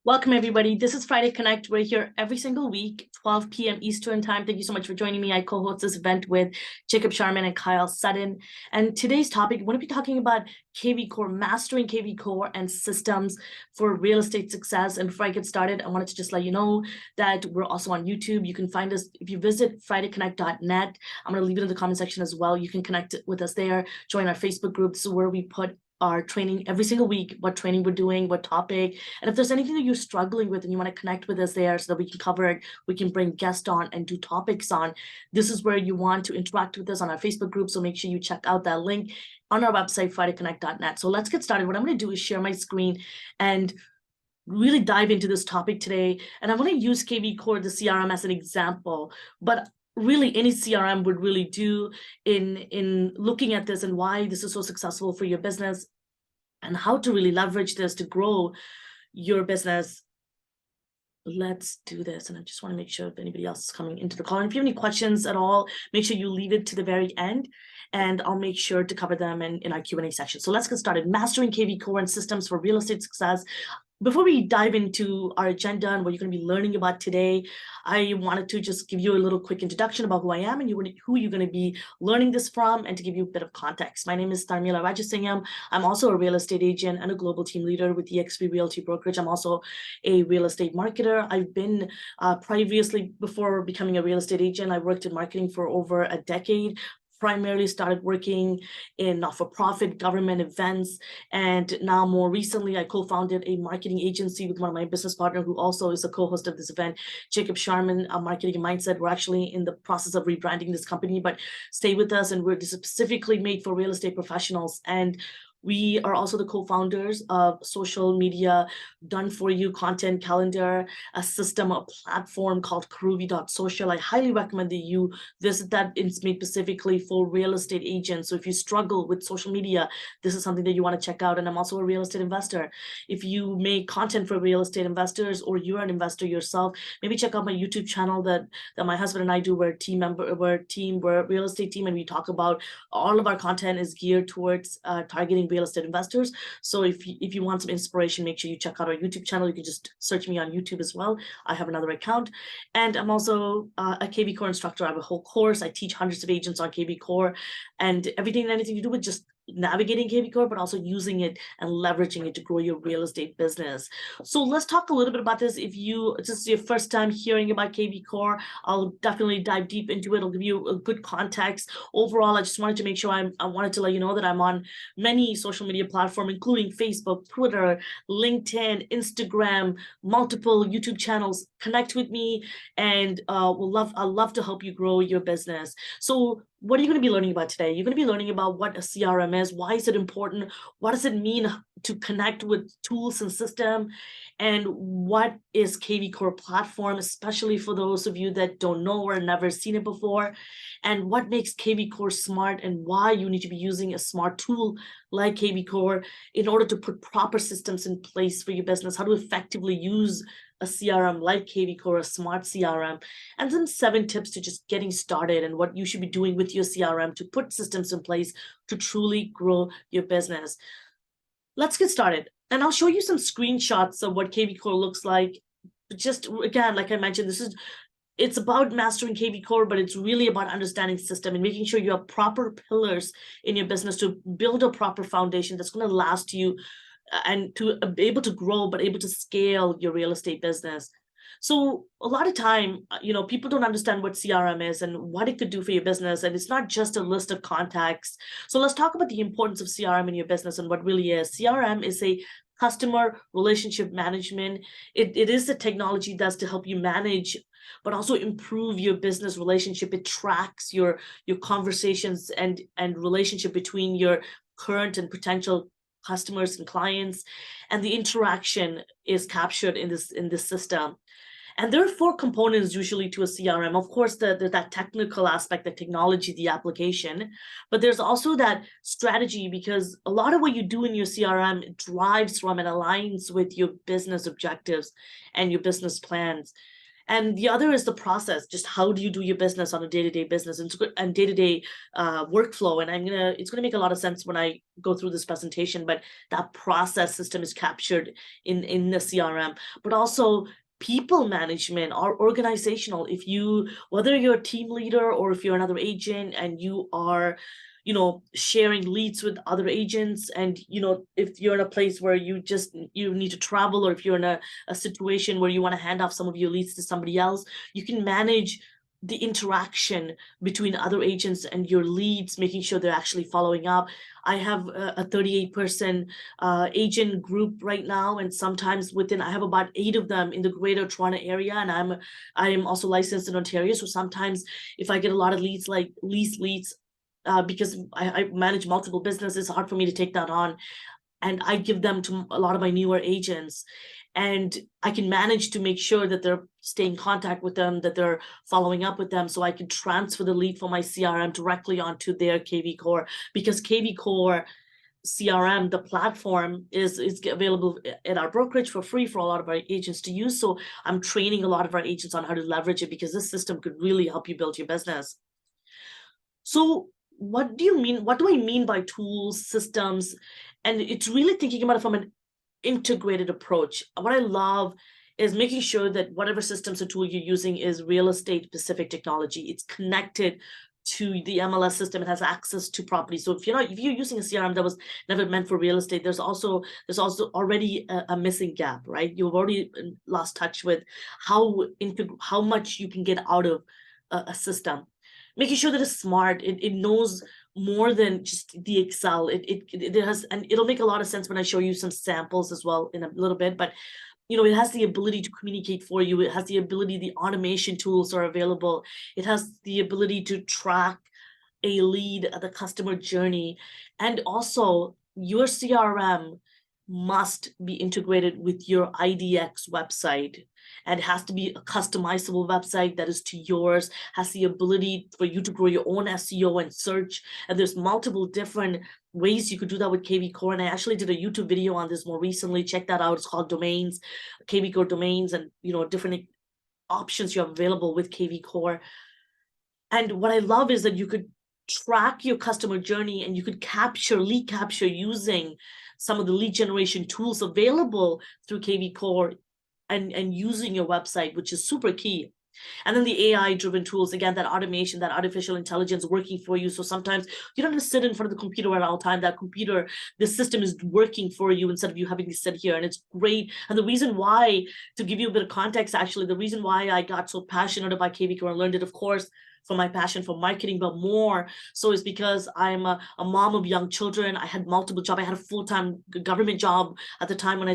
Welcome, everybody. This is Friday Connect. We're here every single week, 12 p.m. Eastern time. Thank you so much for joining me. I co-host this event with Jacob Sharman and Kyle Sutton. And today's topic, we're going to be talking about kvCORE, mastering kvCORE and systems for real estate success. And before I get started, I wanted to just let you know that we're also on YouTube. You can find us if you visit fridayconnect.net. I'm going to leave it in the comment section as well. You can connect with us there, join our Facebook group. This is where we put our training every single week, what training we're doing, what topic. And if there's anything that you're struggling with and you want to connect with us there so that we can cover it, we can bring guests on and do topics on, this is where you want to interact with us on our Facebook group. So make sure you check out that link on our website, fridayconnect.net. So let's get started. What I'm going to do is share my screen and really dive into this topic today. And I want to use kvCORE, the CRM, as an example, but really any CRM would really do in looking at this and why this is so successful for your business and how to really leverage this to grow your business. Let's do this. And I just want to make sure if anybody else is coming into the call. And if you have any questions at all, make sure you leave it to the very end and I'll make sure to cover them in our Q&A section. So let's get started. Mastering kvCORE and systems for real estate success. Before we dive into our agenda and what you're going to be learning about today, I wanted to just give you a little quick introduction about who I am and who you're going to be learning this from, and to give you a bit of context. My name is Tharmila Rajasingam. I'm also a real estate agent and a global team leader with eXp Realty brokerage. I'm also a real estate marketer. I've been previously, before becoming a real estate agent, I worked in marketing for over a decade. Primarily started working in not-for-profit government events. And now more recently, I co-founded a marketing agency with one of my business partners who also is a co-host of this event, Jacob Sharman, Marketing and Mindset. We're actually in the process of rebranding this company, but stay with us. And we're specifically made for real estate professionals. And we are also the co-founders of social media done-for-you content calendar, a system, a platform called kvCORE.social. I highly recommend that you visit that. It's made specifically for real estate agents. So if you struggle with social media, this is something that you want to check out. And I'm also a real estate investor. If you make content for real estate investors or you're an investor yourself, maybe check out my YouTube channel that my husband and I do. We're a real estate team, and we talk about all of our content is geared towards targeting real estate investors. So if you want some inspiration, make sure you check out our YouTube channel. You can just search me on YouTube as well. I have another account. And I'm also a kvCORE instructor. I have a whole course. I teach hundreds of agents on kvCORE and everything and anything to do with just navigating kvCORE, but also using it and leveraging it to grow your real estate business. So let's talk a little bit about this. If this is your first time hearing about kvCORE, I'll definitely dive deep into it. I'll give you a good context. Overall, I just wanted to make sure I wanted to let you know that I'm on many social media platforms, including Facebook, Twitter, LinkedIn, Instagram, multiple YouTube channels. Connect with me, and I'd love to help you grow your business. So what are you going to be learning about today? You're going to be learning about what a CRM is, why is it important, what does it mean to connect with tools and system, and what is kvCORE platform, especially for those of you that don't know or never seen it before, and what makes kvCORE smart and why you need to be using a smart tool like kvCORE in order to put proper systems in place for your business, how to effectively use a CRM like kvCORE, a smart CRM, and then 7 tips to just getting started and what you should be doing with your CRM to put systems in place to truly grow your business. Let's get started. And I'll show you some screenshots of what kvCORE looks like. Just again, like I mentioned, it's about mastering kvCORE, but it's really about understanding system and making sure you have proper pillars in your business to build a proper foundation that's going to last you and to be able to grow, but able to scale your real estate business. So a lot of time, people don't understand what CRM is and what it could do for your business. And it's not just a list of contacts. So let's talk about the importance of CRM in your business and what really is. CRM is a customer relationship management. It is the technology that's to help you manage, but also improve your business relationship. It tracks your conversations and relationship between your current and potential customers and clients, and the interaction is captured in this system. And there are 4 components usually to a CRM. Of course, there's that technical aspect, the technology, the application, but there's also that strategy, because a lot of what you do in your CRM drives from and aligns with your business objectives and your business plans. And the other is the process, just how do you do your business on a day-to-day business and day-to-day workflow. And it's gonna make a lot of sense when I go through this presentation, but that process system is captured in the CRM, but also people management or organizational. If you, whether you're a team leader or if you're another agent and you are, sharing leads with other agents, and if you're in a place where you need to travel, or if you're in a situation where you want to hand off some of your leads to somebody else, you can manage the interaction between other agents and your leads, making sure they're actually following up. I have a 38-person agent group right now, and sometimes I have about 8 of them in the Greater Toronto area, and I'm also licensed in Ontario. So sometimes if I get a lot of leads, like lease leads, because I manage multiple businesses, it's hard for me to take that on, and I give them to a lot of my newer agents, and I can manage to make sure that they're staying in contact with them, that they're following up with them, so I can transfer the lead from my CRM directly onto their kvCORE, because kvCORE CRM, the platform, is available at our brokerage for free for a lot of our agents to use. So I'm training a lot of our agents on how to leverage it, because this system could really help you build your business. So what do I mean by tools, systems? And it's really thinking about it from an integrated approach. What I love is making sure that whatever systems or tool you're using is real estate specific technology. It's connected to the MLS system. It has access to property. So if you're using a CRM that was never meant for real estate, there's also already a missing gap, right? You've already lost touch with how much you can get out of a system. Making sure that it's smart, it knows more than just the Excel. It has, and it'll make a lot of sense when I show you some samples as well in a little bit, but it has the ability to communicate for you. It has the ability, the automation tools are available. It has the ability to track a lead, the customer journey. And also your CRM must be integrated with your IDX website, and it has to be a customizable website that is to yours, has the ability for you to grow your own SEO and search. And there's multiple different ways you could do that with kvCORE. And I actually did a YouTube video on this more recently. Check that out. It's called Domains, kvCORE Domains, and different options you have available with kvCORE. And what I love is that you could track your customer journey, and you could lead capture using some of the lead generation tools available through kvCORE and using your website, which is super key. And then the AI driven tools, again, that automation, that artificial intelligence working for you. So sometimes you don't have to sit in front of the computer at all time. The system is working for you instead of you having to sit here. And it's great. And the reason why, to give you a bit of context, actually, the reason why I got so passionate about kvCORE and learned it, of course, for my passion for marketing, but more so is because I'm a mom of young children. I had multiple jobs. I had a full-time government job at the time when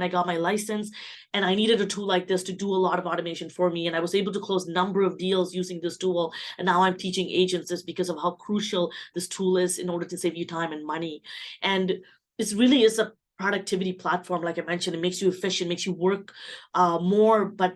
I got my license, and I needed a tool like this to do a lot of automation for me. And I was able to close a number of deals using this tool. And now I'm teaching agents this because of how crucial this tool is in order to save you time and money. And this really is a productivity platform. Like I mentioned, it makes you efficient, makes you work more, but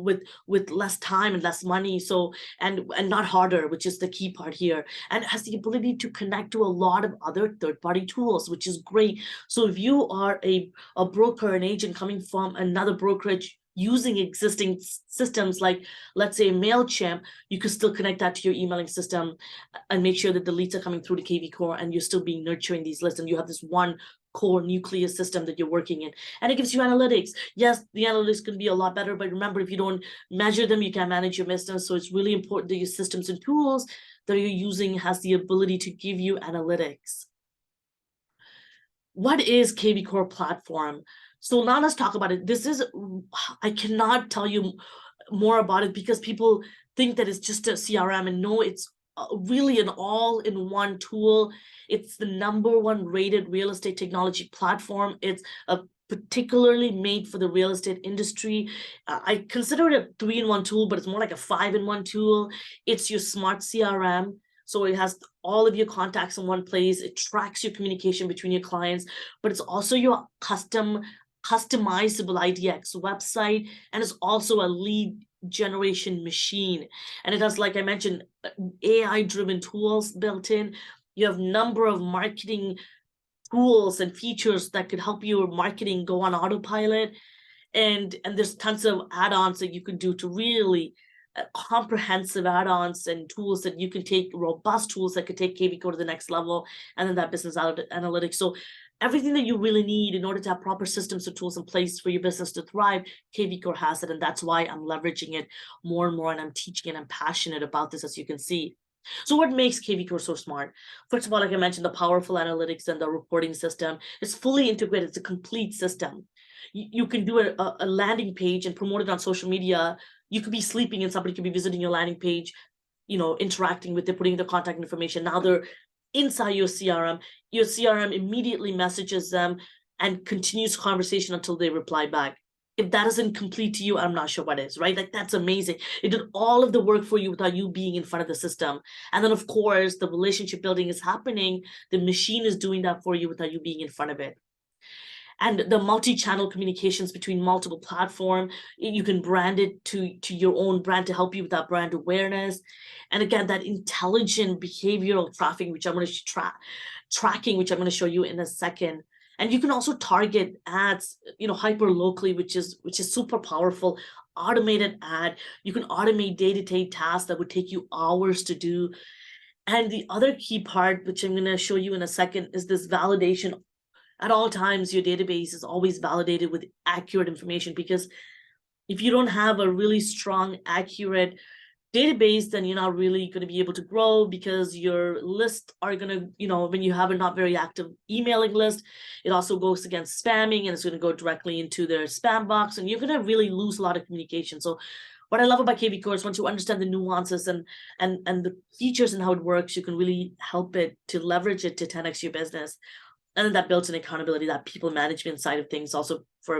with less time and less money. So and not harder, which is the key part here. And it has the ability to connect to a lot of other third-party tools, which is great. So if you are a broker, an agent coming from another brokerage using existing systems, like let's say MailChimp, you could still connect that to your emailing system and make sure that the leads are coming through to kvCORE, and you're still being nurturing these lists, and you have this one core nucleus system that you're working in. And it gives you analytics. Yes, the analytics can be a lot better, but remember, if you don't measure them, you can't manage your business. So it's really important that your systems and tools that you're using has the ability to give you analytics. What is kvCORE platform? So now let's talk about it. I cannot tell you more about it because people think that it's just a CRM, and no, it's really an all-in-one tool. It's the #1 rated real estate technology platform. It's particularly made for the real estate industry. I consider it a 3-in-1 tool, but it's more like a 5-in-1 tool. It's your smart CRM. So it has all of your contacts in one place. It tracks your communication between your clients, but it's also your customizable IDX website, and it's also a lead generation machine. And it has, like I mentioned, AI-driven tools built in. You have a number of marketing tools and features that could help your marketing go on autopilot. And there's tons of add-ons that you can do to really comprehensive add-ons and tools that you can take, robust tools that could take kvCORE to the next level, and then that business analytics. So everything that you really need in order to have proper systems or tools in place for your business to thrive, kvCORE has it. And that's why I'm leveraging it more and more, and I'm teaching and I'm passionate about this, as you can see. So what makes kvCORE so smart? First of all, like I mentioned, the powerful analytics and the reporting system. It's fully integrated. It's a complete system. You can do a landing page and promote it on social media. You could be sleeping and somebody could be visiting your landing page, interacting with it, putting their contact information. Now they're inside your CRM. Your CRM immediately messages them and continues conversation until they reply back. If that isn't complete to you, I'm not sure what is, right? Like, that's amazing. It did all of the work for you without you being in front of the system. And then, of course, the relationship building is happening. The machine is doing that for you without you being in front of it. And the multi-channel communications between multiple platforms, you can brand it to your own brand to help you with that brand awareness. And again, that intelligent behavioral tracking, which I'm going to tracking, which I'm going to show you in a second. And you can also target ads, hyper locally, which is super powerful. Automated ad. You can automate day-to-day tasks that would take you hours to do. And the other key part, which I'm going to show you in a second, is this validation. At all times, your database is always validated with accurate information, because if you don't have a really strong, accurate database, then you're not really going to be able to grow, because your lists are going to, when you have a not very active emailing list, it also goes against spamming, and it's going to go directly into their spam box, and you're going to really lose a lot of communication. So what I love about kvCORE is once you understand the nuances and the features and how it works, you can really help it to leverage it to 10x your business. And then that builds an accountability, that people management side of things, also for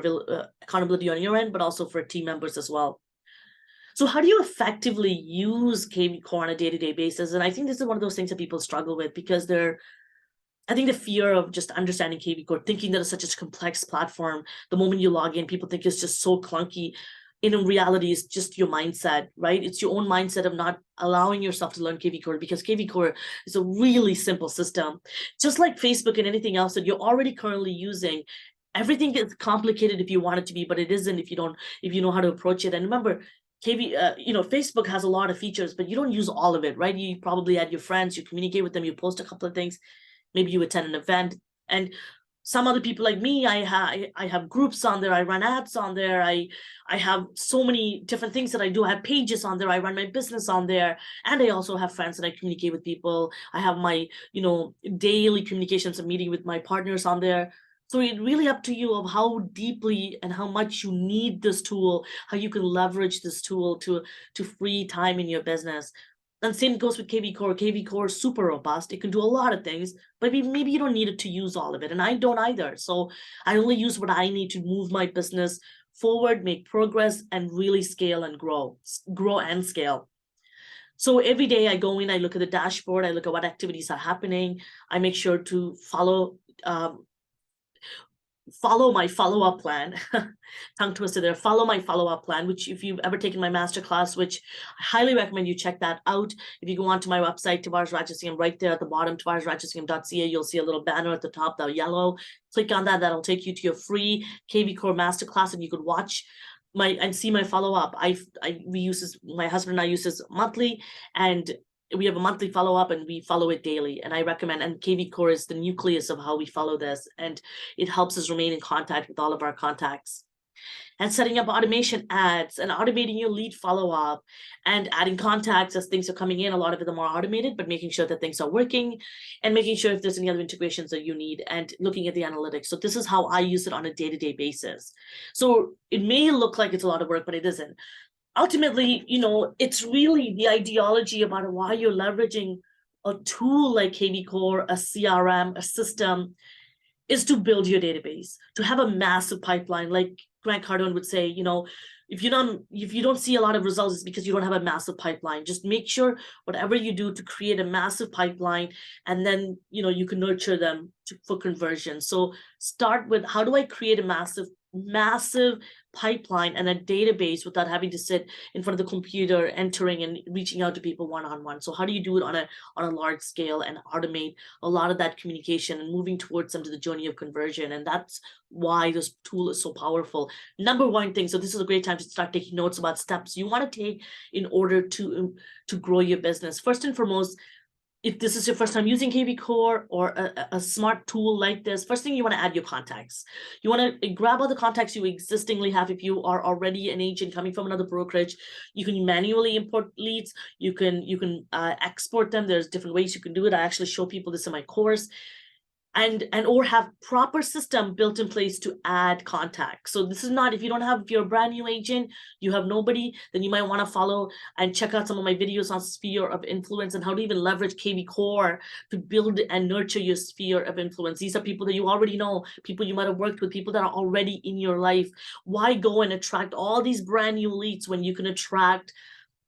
accountability on your end, but also for team members as well. So how do you effectively use kvCORE on a day-to-day basis? And I think this is one of those things that people struggle with, because I think the fear of just understanding kvCORE, thinking that it's such a complex platform, the moment you log in, people think it's just so clunky. In reality, it's just your mindset, right? It's your own mindset of not allowing yourself to learn kvCORE, because kvCORE is a really simple system. Just like Facebook and anything else that you're already currently using, everything is complicated if you want it to be, but it isn't if you know how to approach it. And remember, Facebook has a lot of features, but you don't use all of it, right? You probably add your friends, you communicate with them, you post a couple of things, maybe you attend an event. And some other people like me, I have groups on there, I run ads on there, I have so many different things that I do. I have pages on there, I run my business on there, and I also have friends that I communicate with people. I have my, daily communications and meeting with my partners on there. So it's really up to you of how deeply and how much you need this tool, how you can leverage this tool to free time in your business. And same goes with kvCORE. kvCORE is super robust. It can do a lot of things, but maybe you don't need it to use all of it. And I don't either. So I only use what I need to move my business forward, make progress, and really scale and grow and scale. So every day I go in, I look at the dashboard, I look at what activities are happening. I make sure to follow my follow-up plan. Tongue twister there. Follow my follow-up plan, which if you've ever taken my masterclass, which I highly recommend you check that out. If you go onto my website, Tavares Rajasingam, right there at the bottom, tavaresrajasingam.ca, you'll see a little banner at the top, the yellow. Click on that. That'll take you to your free kvCORE masterclass, and you could watch and see my follow-up. My husband and I use this monthly, and we have a monthly follow-up, and we follow it daily. And I recommend, and kvCORE is the nucleus of how we follow this, and it helps us remain in contact with all of our contacts. And setting up automation ads and automating your lead follow-up and adding contacts as things are coming in. A lot of them are automated, but making sure that things are working and making sure if there's any other integrations that you need, and looking at the analytics. So this is how I use it on a day-to-day basis. So it may look like it's a lot of work, but it isn't. Ultimately, it's really the ideology about why you're leveraging a tool like kvCORE, a CRM, a system, is to build your database, to have a massive pipeline. Like Grant Cardone would say, if you don't see a lot of results, it's because you don't have a massive pipeline. Just make sure whatever you do to create a massive pipeline, and then you can nurture them for conversion. So start with, how do I create a massive massive pipeline and a database without having to sit in front of the computer, entering and reaching out to people one-on-one. So how do you do it on a large scale and automate a lot of that communication and moving towards them to the journey of conversion? And that's why this tool is so powerful. Number one thing, so this is a great time to start taking notes about steps you want to take in order to grow your business. First and foremost, if this is your first time using kvCORE or a smart tool like this, first thing you want to add your contacts. You want to grab all the contacts you existingly have. If you are already an agent coming from another brokerage, you can manually import leads. You can export them. There's different ways you can do it. I actually show people this in my course. And or have proper system built in place to add contacts. So this is not, if you're a brand new agent, you have nobody, then you might want to follow and check out some of my videos on sphere of influence and how to even leverage kvCORE to build and nurture your sphere of influence. These are people that you already know, people you might have worked with, people that are already in your life. Why go and attract all these brand new leads when you can attract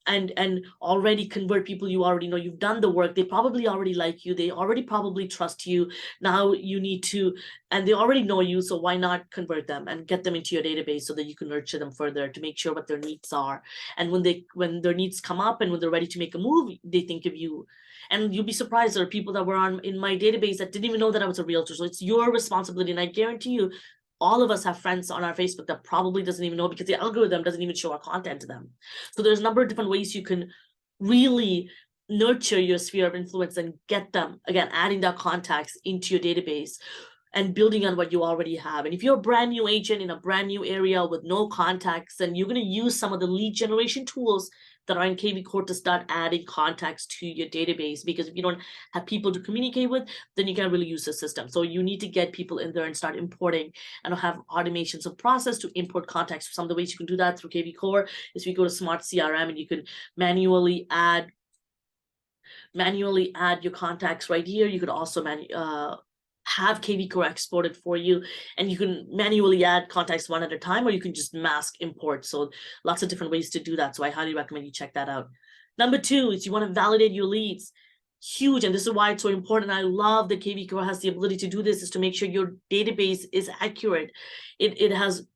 and already convert people you already know? You've done the work. They probably already like you. They already probably trust you. Now you need to, and they already know you. So why not convert them and get them into your database so that you can nurture them further to make sure what their needs are. And when their needs come up and when they're ready to make a move, they think of you. And you'll be surprised, there are people that were in my database that didn't even know that I was a realtor. So it's your responsibility. And I guarantee you, all of us have friends on our Facebook that probably doesn't even know, because the algorithm doesn't even show our content to them. So there's a number of different ways you can really nurture your sphere of influence and get them, again, adding that contacts into your database and building on what you already have. And if you're a brand new agent in a brand new area with no contacts, then you're going to use some of the lead generation tools that are in kvCORE to start adding contacts to your database. Because if you don't have people to communicate with, then you can't really use the system. So you need to get people in there and start importing and have automations of process to import contacts. Some of the ways you can do that through kvCORE is if you go to Smart CRM and you can manually add your contacts right here. You could also have kvCORE exported for you, and you can manually add contacts one at a time, or you can just mask import. So lots of different ways to do that. So I highly recommend you check that out. Number two is you want to validate your leads. Huge. And this is why it's so important. I love that kvCORE has the ability to do this, is to make sure your database is accurate. It has,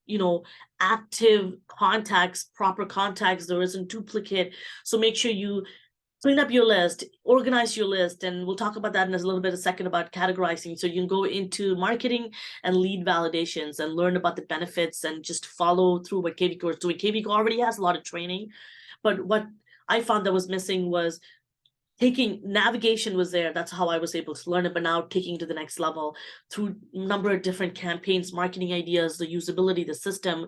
active contacts, proper contacts. There isn't duplicate. So make sure you clean up your list, organize your list, and we'll talk about that in a little bit a second about categorizing. So you can go into marketing and lead validations and learn about the benefits and just follow through what kvCORE is doing. kvCORE already has a lot of training, but what I found that was missing was navigation was there. That's how I was able to learn it, but now taking it to the next level through a number of different campaigns, marketing ideas, the usability, the system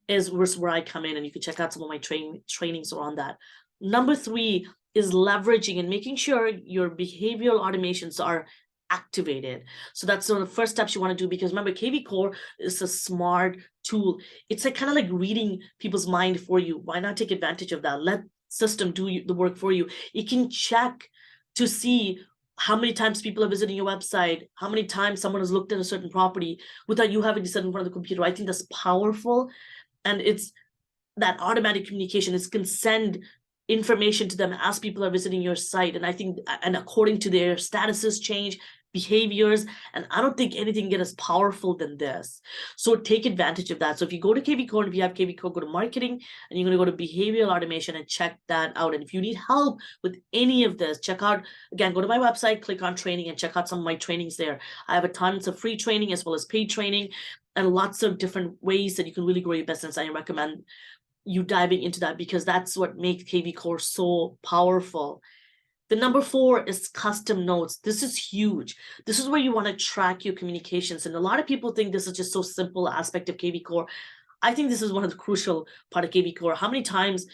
is where I come in, and you can check out some of my trainings around that. Number three is leveraging and making sure your behavioral automations are activated. So that's sort of the first steps you want to do, because remember, kvCORE is a smart tool. It's kind of like reading people's mind for you. Why not take advantage of that? Let system do the work for you. It can check to see how many times people are visiting your website, how many times someone has looked at a certain property without you having to sit in front of the computer. I think that's powerful. And it's that automatic communication. It can send information to them as people are visiting your site. And I think, and according to their statuses change, behaviors, and I don't think anything get as powerful than this. So take advantage of that. So if you go to kvCORE, and if you have kvCORE, go to marketing, and you're going to go to behavioral automation and check that out. And if you need help with any of this, check out, again, go to my website, click on training, and check out some of my trainings there. I have a tons of free training as well as paid training, and lots of different ways that you can really grow your business. I recommend you diving into that, because that's what makes kvCORE so powerful. The number four is custom notes. This is huge. This is where you want to track your communications. And a lot of people think this is just so simple aspect of kvCORE. I think this is one of the crucial part of kvCORE. How many times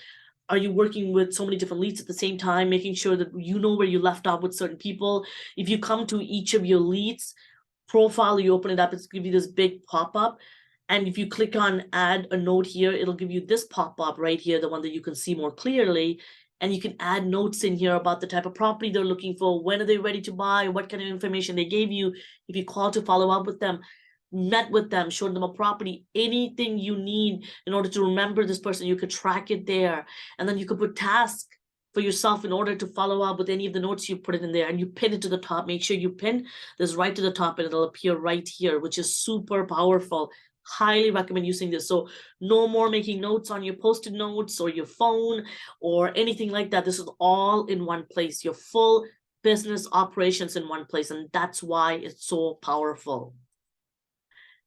are you working with so many different leads at the same time, making sure that you know where you left off with certain people? If you come to each of your leads profile, you open it up, it's give you this big pop-up. And if you click on add a note here, it'll give you this pop-up right here, the one that you can see more clearly. And you can add notes in here about the type of property they're looking for, when are they ready to buy, what kind of information they gave you. If you call to follow up with them, met with them, showed them a property, anything you need in order to remember this person, you could track it there. And then you could put tasks for yourself in order to follow up with any of the notes you put it in there, and you pin it to the top. Make sure you pin this right to the top, and it'll appear right here, which is super powerful. Highly recommend using this. So no more making notes on your post-it notes or your phone or anything like that. This is all in one place, your full business operations in one place. And that's why it's so powerful.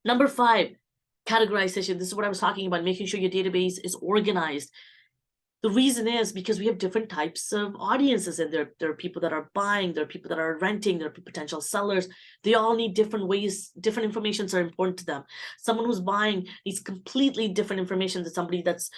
Number 5, categorization. This is what I was talking about, making sure your database is organized. The reason is because we have different types of audiences in there. There are people that are buying, there are people that are renting, there are potential sellers. They all need different ways, different informations are important to them. Someone who's buying needs completely different information than somebody that's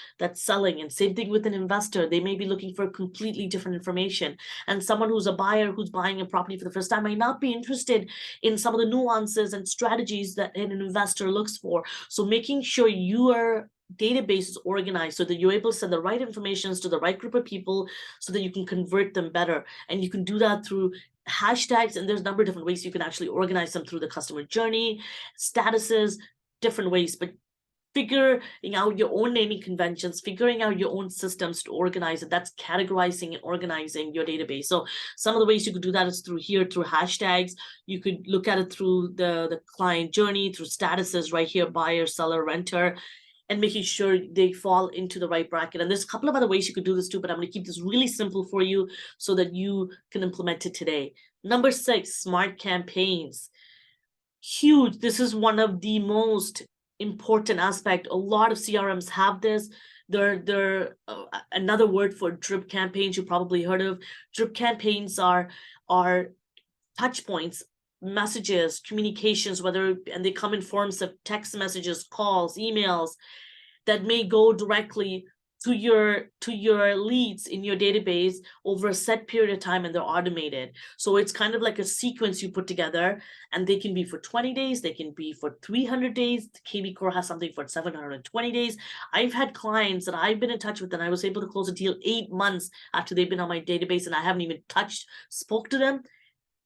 selling. And same thing with an investor. They may be looking for completely different information. And someone who's a buyer who's buying a property for the first time might not be interested in some of the nuances and strategies that an investor looks for. So making sure your database is organized so that you're able to send the right information to the right group of people so that you can convert them better. And you can do that through hashtags, and there's a number of different ways you can actually organize them through the customer journey, statuses, different ways. But figuring out your own naming conventions, figuring out your own systems to organize it, that's categorizing and organizing your database. So some of the ways you could do that is through hashtags. You could look at it through the client journey, through statuses right here, buyer, seller, renter, and making sure they fall into the right bracket. And there's a couple of other ways you could do this too, but I'm going to keep this really simple for you so that you can implement it today. Number 6, smart campaigns. Huge. This is one of the most important aspect. A lot of CRMs have this. They're another word for drip campaigns you probably heard of. Drip campaigns are touch points, messages, communications, and they come in forms of text messages, calls, emails that may go directly to your leads in your database over a set period of time, and they're automated. So it's kind of like a sequence you put together, and they can be for 20 days, they can be for 300 days. kvCORE has something for 720 days. I've had clients that I've been in touch with, and I was able to close a deal 8 months after they've been on my database, and I haven't even spoke to them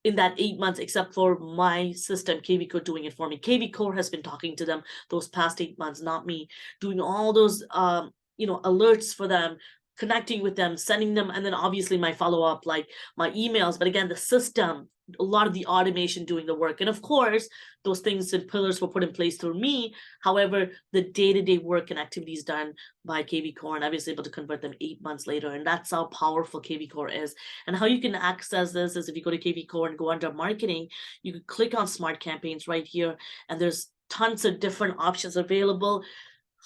in that 8 months, except for my system, kvCORE, doing it for me. kvCORE has been talking to them those past 8 months, not me, doing all those alerts for them, connecting with them, sending them, and then obviously my follow-up, like my emails. But again, the system, a lot of the automation doing the work. And of course, those things and pillars were put in place through me. However, the day-to-day work and activities done by kvCORE, and I was able to convert them 8 months later. And that's how powerful kvCORE is. And how you can access this is if you go to kvCORE and go under marketing, you can click on smart campaigns right here, and there's tons of different options available.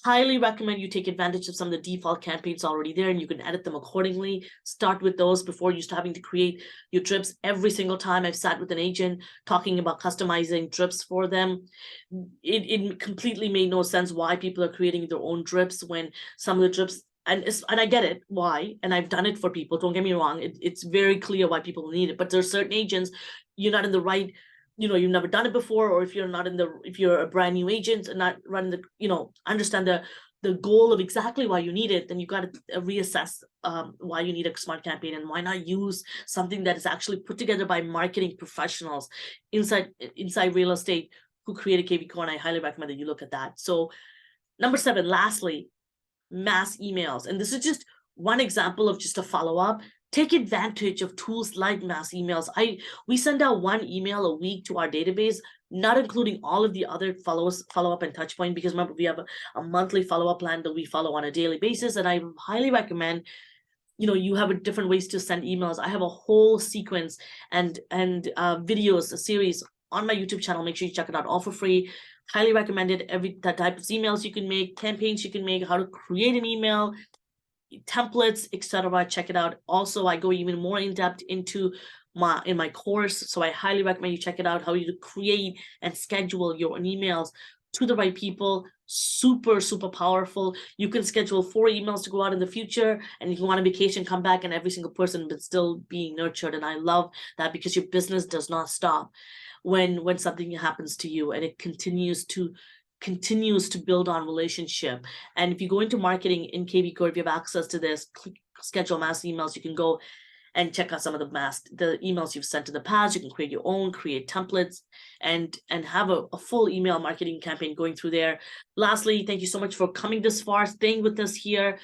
Highly recommend you take advantage of some of the default campaigns already there, and you can edit them accordingly. Start with those before you start having to create your drips. Every single time I've sat with an agent talking about customizing drips for them, it completely made no sense why people are creating their own drips when some of the drips, and I get it why, and I've done it for people, don't get me wrong, it's very clear why people need it. But there's certain agents, you're not in the right, you've never done it before, or if you're a brand new agent and not running understand the goal of exactly why you need it, then you got to reassess why you need a smart campaign, and why not use something that is actually put together by marketing professionals inside real estate who created kvCORE. And I highly recommend that you look at that. So number 7, lastly, mass emails. And this is just one example of just a follow-up. Take advantage of tools like mass emails. We send out 1 email a week to our database, not including all of the other follow-up and touch point, because remember, we have a monthly follow-up plan that we follow on a daily basis. And I highly recommend, you have different ways to send emails. I have a whole sequence and videos, a series on my YouTube channel. Make sure you check it out, all for free. Highly recommended. That type of emails you can make, campaigns you can make, how to create an email, templates, etc. Check it out. Also, I go even more in depth into my course, so I highly recommend you check it out, how you create and schedule your emails to the right people. Super powerful. You can schedule 4 emails to go out in the future, and if you want a vacation, come back, and every single person but still being nurtured. And I love that, because your business does not stop when something happens to you, and it continues to build on relationship. And if you go into marketing in kvCORE, if you have access to this, click schedule mass emails. You can go and check out some of the emails you've sent in the past. You can create your own, create templates, and have a full email marketing campaign going through there. Lastly, thank you so much for coming this far, staying with us here.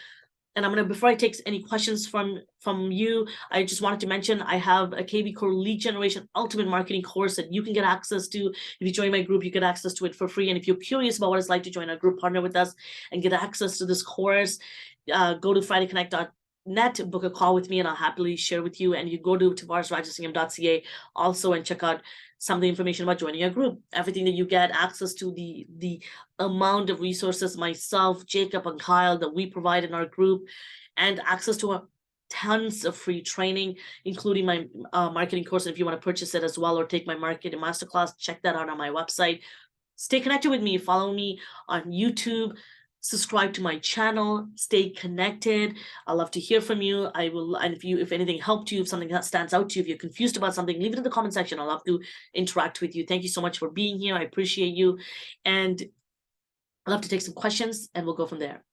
And I'm gonna, before I take any questions from you, I just wanted to mention I have a kvCORE lead generation ultimate marketing course that you can get access to. If you join my group, you get access to it for free. And if you're curious about what it's like to join our group, partner with us and get access to this course, go to fridayconnect.net, book a call with me, and I'll happily share with you. And you go to tavaresrajasingam.ca also and check out some of the information about joining a group. Everything that you get access to, the amount of resources myself, Jacob, and Kyle that we provide in our group, and access to tons of free training, including my marketing course. And if you want to purchase it as well or take my marketing masterclass, check that out on my website. Stay connected with me. Follow me on YouTube. Subscribe to my channel. Stay connected. I love to hear from you. I will, and if anything helped you, if something that stands out to you, if you're confused about something, leave it in the comment section. I love to interact with you. Thank you so much for being here. I appreciate you, and I'd love to take some questions, and we'll go from there.